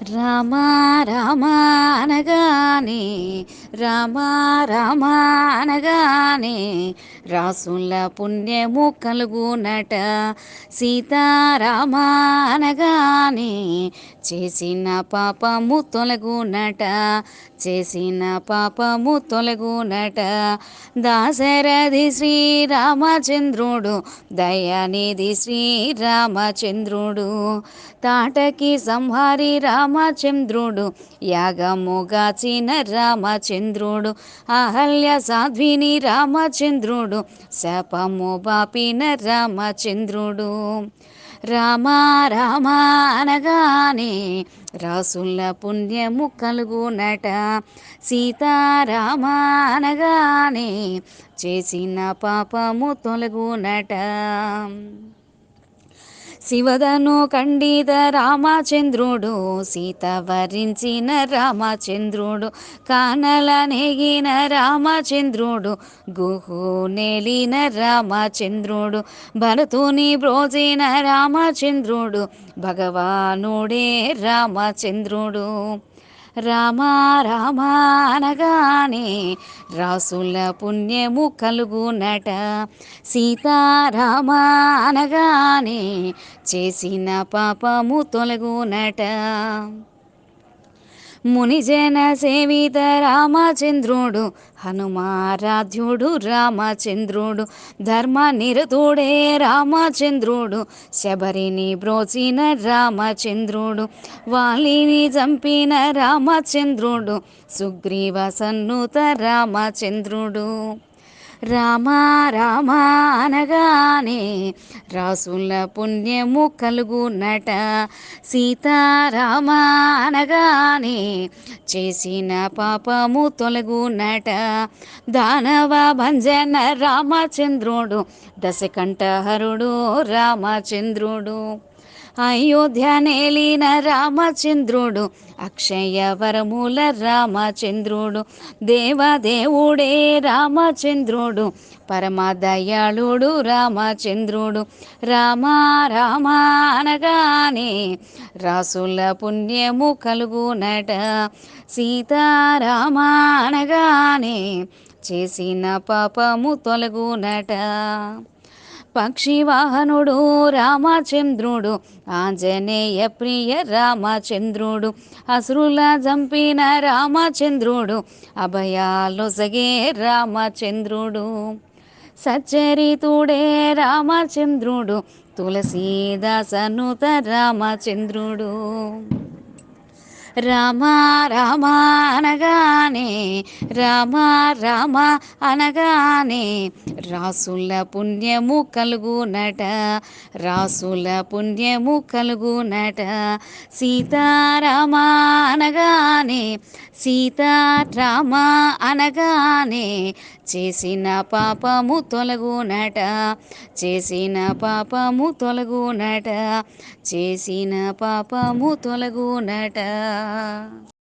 రామ రామ అనగానే రామ రామ అనగానే రాసుల పుణ్యము కలుగునట. సీతారామ అనగానే చేసిన పాపము తొలగునట. చేసిన పాపము తొలగునట. దాశరథి శ్రీరామచంద్రుడు దయానిధి శ్రీరామచంద్రుడు తాటకి సంహారి రామచంద్రుడు యాగముగాచిన రామచంద్రుడు అహల్య సాధ్విని రామచంద్రుడు శాపము బాపిన రామచంద్రుడు. రామ రామ అనగానే రాసుల పుణ్యము కలుగునట. సీతారామ అనగానే చేసిన పాపము తొలగునట. శివదను ఖండిత రామచంద్రుడు సీత వరించిన రామచంద్రుడు కానల నెగిన రామచంద్రుడు గుహు నేలిన రామచంద్రుడు భరతుని బ్రోచిన రామచంద్రుడు భగవానుడే రామచంద్రుడు. రామ రామ అనగానే రాసుల పుణ్యము కలుగునట. సీతారామ అనగానే చేసిన పాపము తొలగునట. మునిజన సేవిత రామచంద్రుడు హనుమారాధ్యుడు రామచంద్రుడు ధర్మ నిరతుడే రామచంద్రుడు శబరిని బ్రోచిన రామచంద్రుడు వాలిని చంపిన రామచంద్రుడు సుగ్రీవ సన్నుత రామచంద్రుడు. రామ రామ అనగానే రాసుల పుణ్యము కలుగునట. సీతారామ అనగానే చేసిన పాపము తొలగునట. దానవ భంజన రామచంద్రుడు దశకంఠహరుడు రామచంద్రుడు అయోధ్య నేలిన రామచంద్రుడు అక్షయ వరముల రామచంద్రుడు దేవదేవుడే రామచంద్రుడు పరమదయాళుడు రామచంద్రుడు. రామ రామ అనగానే రాసుల పుణ్యము కలుగునట. సీతారామ అనగానే చేసిన పాపము తొలగునట. పక్షివాహనుడు రామచంద్రుడు ఆంజనేయ ప్రియ రామచంద్రుడు అసురుల చంపిన రామచంద్రుడు అభయాలొసగే రామచంద్రుడు. సచ్చరితుడే రామచంద్రుడు తులసీదాసనుత రామచంద్రుడు. రామ రామ అనగానే రామ రామ అనగానే రాసుల పుణ్యము కలుగునట. రాసుల పుణ్యము కలుగునట. సీతారామ అనగానే సీతారామ అనగానే చేసిన పాపము తొలగునట. చేసిన పాపము తొలగునట. చేసిన పాపము తొలగునట.